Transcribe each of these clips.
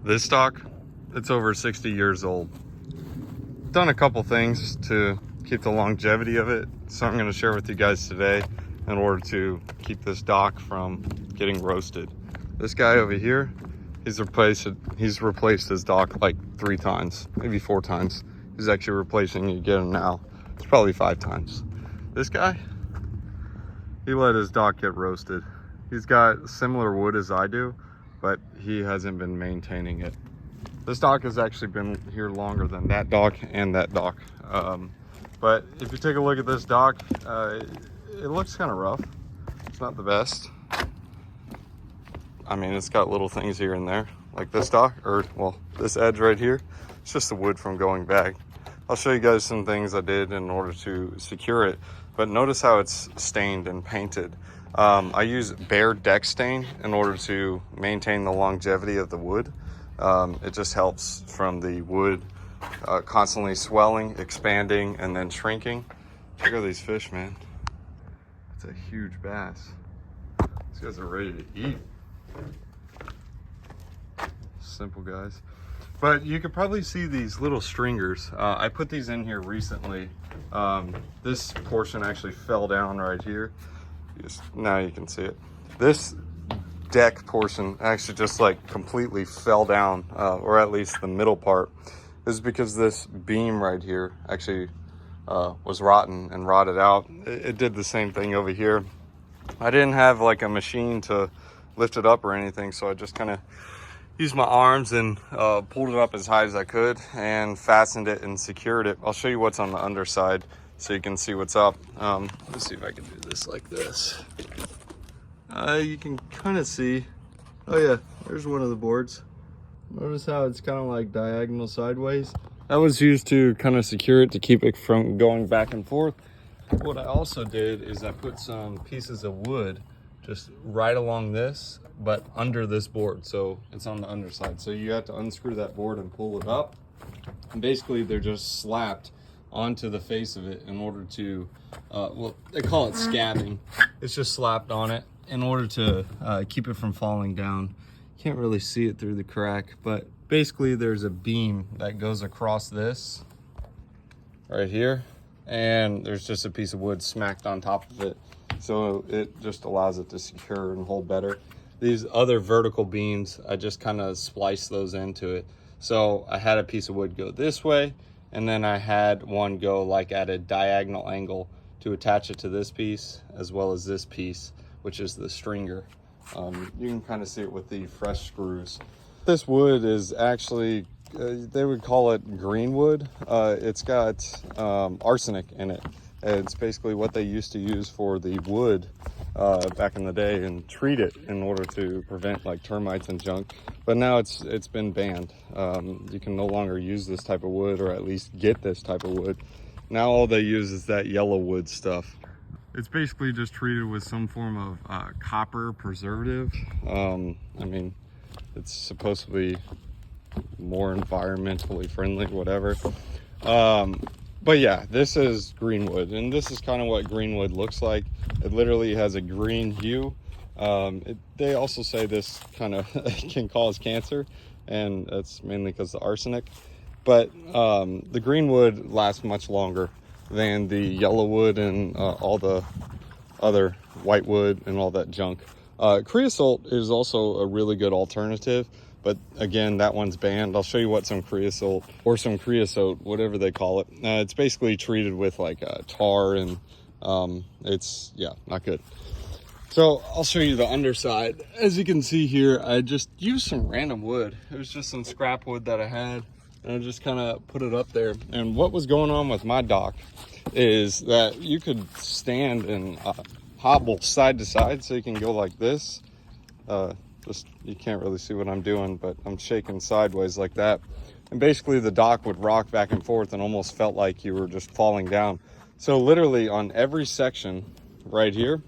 This dock, it's over 60 years old. Done a couple things to keep the longevity of it, so I'm going to share with you guys today in order to keep this dock from getting roasted. This guy over here, he's replaced his dock like 3 times, maybe 4 times. He's actually replacing it again now. It's probably 5 times. This guy, he let his dock get roasted. He's got similar wood as I do, but he hasn't been maintaining it. This dock has actually been here longer than that dock and that dock. But if you take a look at this dock, it looks kind of rough. It's not the best. I mean, it's got little things here and there, like this dock, or well, this edge right here. It's just the wood from going back. I'll show you guys some things I did in order to secure it, but notice how it's stained and painted. I use bare deck stain in order to maintain the longevity of the wood. It just helps from the wood constantly swelling, expanding, and then shrinking. Check out these fish, man. It's a huge bass. These guys are ready to eat. Simple, guys. But you could probably see these little stringers. I put these in here recently. This portion actually fell down right here. Now you can see it. This deck portion actually just like completely fell down, or at least the middle part. This is because this beam right here actually was rotten and rotted out. It did the same thing over here. I didn't have like a machine to lift it up or anything, so I just kind of used my arms and pulled it up as high as I could and fastened it and secured it. I'll show you what's on the underside so you can see what's up. Let's see if I can do this like this. You can kind of see, oh yeah, there's one of the boards. Notice how it's kind of like diagonal sideways. That was used to kind of secure it to keep it from going back and forth. What I also did is I put some pieces of wood just right along this, but under this board, so it's on the underside. So you have to unscrew that board and pull it up. And basically they're just slapped onto the face of it in order to, well, they call it scabbing. It's just slapped on it in order to keep it from falling down. Can't really see it through the crack, but basically there's a beam that goes across this right here, and there's just a piece of wood smacked on top of it, so it just allows it to secure and hold better. These other vertical beams, I just kind of spliced those into it. So I had a piece of wood go this way, and then I had one go like at a diagonal angle to attach it to this piece as well as this piece, which is the stringer. You can kind of see it with the fresh screws. This wood is actually, they would call it green wood. It's got arsenic in it. It's basically what they used to use for the wood back in the day and treat it in order to prevent like termites and junk. But now it's been banned. You can no longer use this type of wood, or at least get this type of wood. Now all they use is that yellow wood stuff. It's basically just treated with some form of copper preservative. I mean, it's supposed to be more environmentally friendly, whatever. But yeah, this is green wood, and this is kind of what green wood looks like. It literally has a green hue. They also say this kind of can cause cancer, and that's mainly because of the arsenic. But the green wood lasts much longer than the yellow wood and all the other white wood and all that junk. Creosote is also a really good alternative, but again, that one's banned. I'll show you what some creosote, or some creosote, whatever they call it. It's basically treated with like tar, and it's, yeah, not good. So I'll show you the underside. As you can see here, I just used some random wood. It was just some scrap wood that I had, and I just kind of put it up there. And what was going on with my dock is that you could stand and hobble side to side, so you can go like this. You can't really see what I'm doing, but I'm shaking sideways like that. And basically the dock would rock back and forth and almost felt like you were just falling down. So literally on every section right here,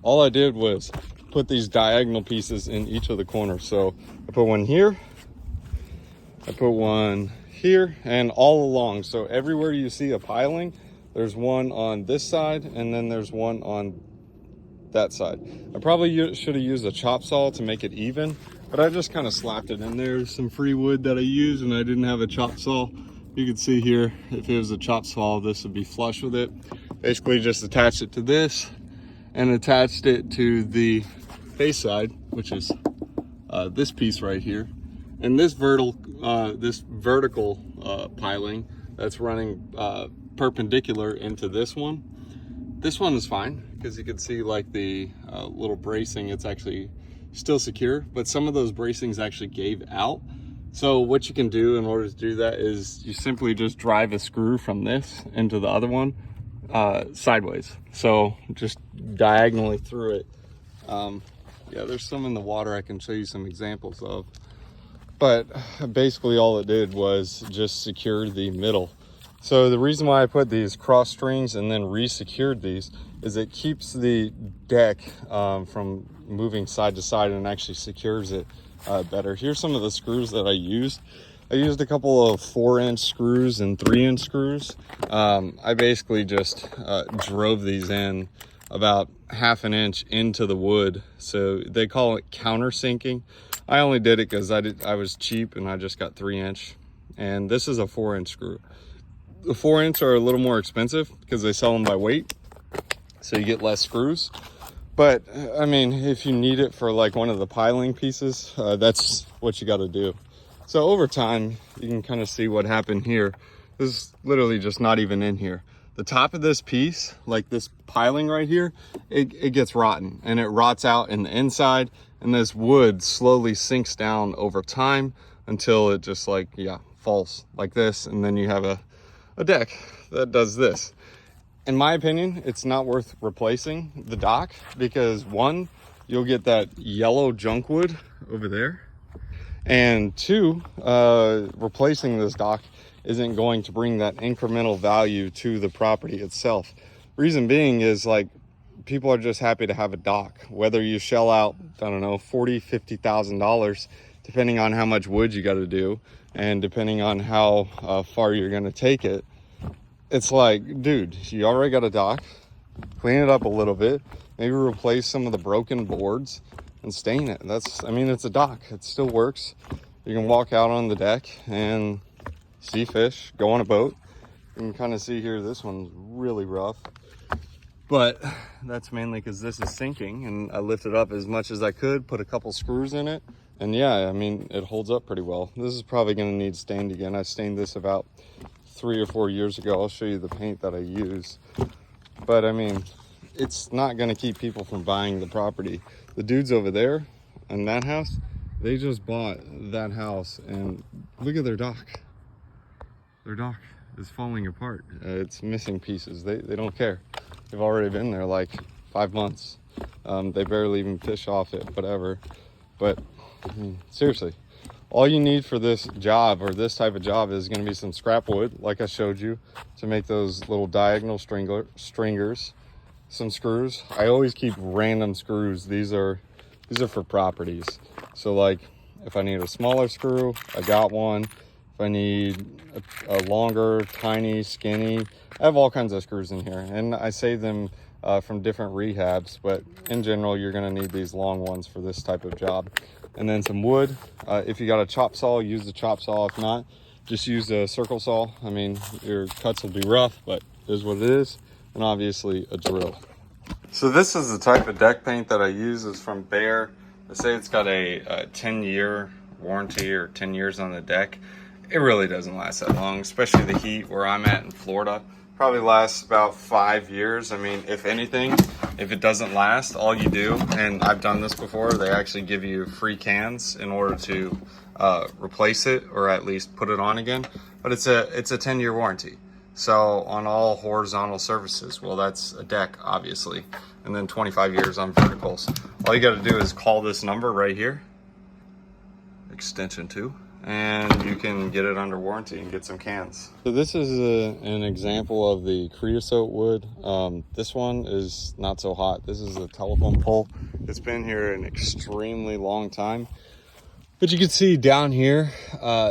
all I did was put these diagonal pieces in each of the corners. So I put one here, I put one here, and all along. So everywhere you see a piling, there's one on this side, and then there's one on that side. I probably should have used a chop saw to make it even, but I just kind of slapped it in there. Some free wood that I used, and I didn't have a chop saw. You can see here, if it was a chop saw, this would be flush with it. Basically just attached it to this and attached it to the face side, which is this piece right here. And this vertical piling that's running perpendicular into this one. This one is fine because you can see like the little bracing, it's actually still secure, but some of those bracings actually gave out. So what you can do in order to do that is you simply just drive a screw from this into the other one sideways. So just diagonally through it. Yeah, there's some in the water I can show you some examples of. But basically all it did was just secure the middle. So the reason why I put these cross strings and then re-secured these is it keeps the deck from moving side to side and actually secures it better. Here's some of the screws that I used. I used a couple of 4-inch screws and 3-inch screws. I basically just drove these in about ½ an inch into the wood. So they call it countersinking. I only did it because I was cheap and I just got 3-inch. And this is a 4-inch screw. The 4-inch are a little more expensive because they sell them by weight. So you get less screws. But I mean, if you need it for like one of the piling pieces, that's what you got to do. So over time, you can kind of see what happened here. This is literally just not even in here. The top of this piece, like this piling right here, it gets rotten and it rots out in the inside, and this wood slowly sinks down over time until it just like, yeah, falls like this. And then you have a deck that does this. In my opinion, it's not worth replacing the dock because one, you'll get that yellow junk wood over there. And two, replacing this dock isn't going to bring that incremental value to the property itself. Reason being is like, people are just happy to have a dock. Whether you shell out, I don't know, $40,000, $50,000, depending on how much wood you got to do and depending on how far you're going to take it. It's like, dude, you already got a dock, clean it up a little bit, maybe replace some of the broken boards and stain it. I mean, it's a dock, it still works. You can walk out on the deck and see fish, go on a boat. You can kind of see here, this one's really rough, but that's mainly because this is sinking and I lifted up as much as I could, put a couple screws in it. And yeah, I mean, it holds up pretty well. This is probably gonna need stained again. I stained this about 3 or 4 years ago. I'll show you the paint that I use. But I mean, it's not gonna keep people from buying the property. The dudes over there in that house, they just bought that house and look at their dock. Their dock is falling apart. It's missing pieces. They don't care. They've already been there like 5 months. They barely even fish off it, whatever. But I mean, seriously, all you need for this job or this type of job is going to be some scrap wood, like I showed you, to make those little diagonal stringers, some screws. I always keep random screws. These are for properties. So like if I need a smaller screw, I got one. If I need a longer, tiny, skinny, I have all kinds of screws in here, and I save them from different rehabs, but in general, you're gonna need these long ones for this type of job. And then some wood. If you got a chop saw, use the chop saw. If not, just use a circle saw. I mean, your cuts will be rough, but it is what it is. And obviously a drill. So this is the type of deck paint that I use. It's from Behr. They say it's got a 10-year warranty or 10 years on the deck. It really doesn't last that long, especially the heat where I'm at in Florida. Probably lasts about 5 years. I mean, if anything, if it doesn't last, all you do, and I've done this before, they actually give you free cans in order to replace it or at least put it on again. But it's a 10-year warranty. So on all horizontal surfaces, well, that's a deck, obviously, and then 25 years on verticals. All you got to do is call this number right here, extension 2. And you can get it under warranty and get some cans. So this is an example of the creosote wood. This one is not so hot. This is a telephone pole. It's been here an extremely long time. But you can see down here,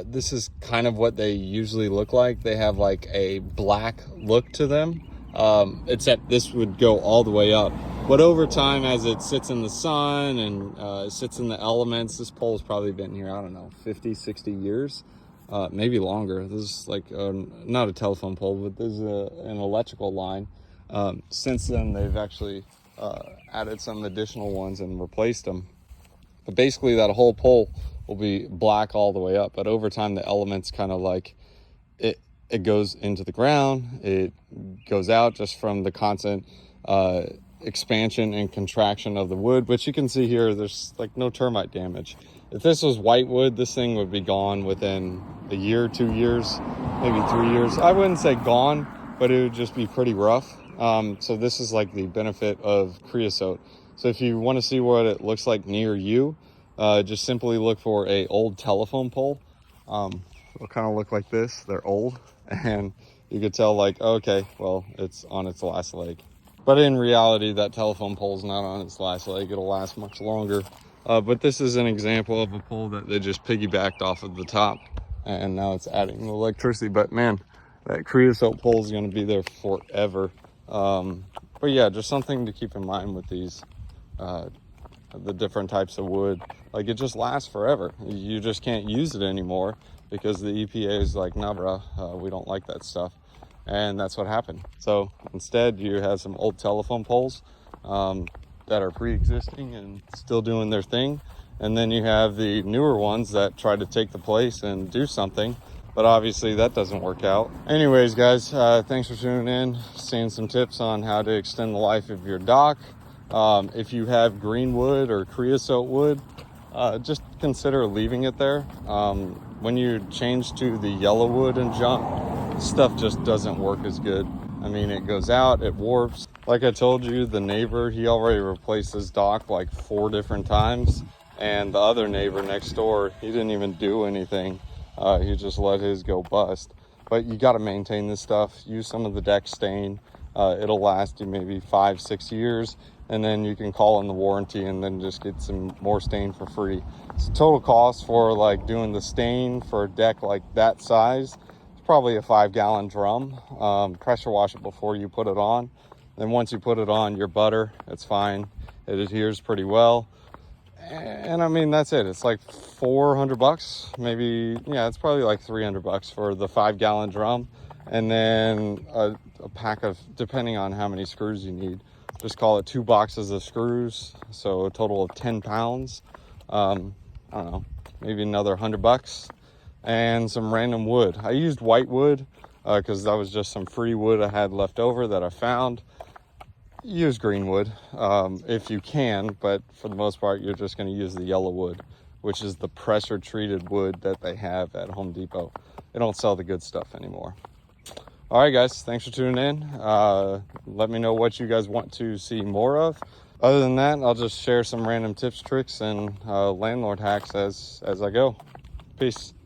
this is kind of what they usually look like. They have like a black look to them, except this would go all the way up. But over time, as it sits in the sun and sits in the elements, this pole's probably been here, I don't know, 50, 60 years, maybe longer. This is like, not a telephone pole, but this is an electrical line. Since then, they've actually added some additional ones and replaced them. But basically, that whole pole will be black all the way up. But over time, the elements kind of like, it goes into the ground, it goes out just from the constant expansion and contraction of the wood, which you can see here, there's like no termite damage. If this was white wood, this thing would be gone within a year, 2 years, maybe 3 years. I wouldn't say gone, but it would just be pretty rough. So this is like the benefit of creosote. So if you want to see what it looks like near you, just simply look for a old telephone pole. It'll kind of look like this. They're old, and you could tell like, okay, well, it's on its last leg. But in reality, that telephone pole is not on its last leg. It'll last much longer. But this is an example of a pole that they just piggybacked off of the top, and now it's adding electricity. But man, that creosote pole is going to be there forever. But yeah, just something to keep in mind with these, the different types of wood. Like, it just lasts forever. You just can't use it anymore because the EPA is like, nah, bro, we don't like that stuff. And that's what happened. So instead, you have some old telephone poles that are pre-existing and still doing their thing. And then you have the newer ones that try to take the place and do something. But obviously that doesn't work out. Anyways, guys, thanks for tuning in, seeing some tips on how to extend the life of your dock. If you have green wood or creosote wood, just consider leaving it there. When you change to the yellow wood and junk, stuff just doesn't work as good. I mean, it goes out, it warps. Like I told you, the neighbor, he already replaced his dock like 4 different times. And the other neighbor next door, he didn't even do anything. He just let his go bust. But you got to maintain this stuff. Use some of the deck stain. It'll last you maybe 5-6 years, and then you can call in the warranty and then just get some more stain for free. So total cost for like doing the stain for a deck like that size, it's probably a 5-gallon drum. Pressure wash it before you put it on. Then once you put it on, your butter, it's fine. It adheres pretty well. And I mean, that's it. It's like $400, maybe. Yeah, it's probably like $300 for the 5-gallon drum. And then a pack of, depending on how many screws you need, just call it 2 boxes of screws. So a total of 10 pounds. I don't know, maybe another $100. And some random wood. I used white wood because that was just some free wood I had left over that I found. Use green wood if you can, but for the most part, you're just going to use the yellow wood, which is the pressure treated wood that they have at Home Depot. They don't sell the good stuff anymore. All right, guys, thanks for tuning in. Let me know what you guys want to see more of. Other than that, I'll just share some random tips, tricks, and landlord hacks as I go. Peace.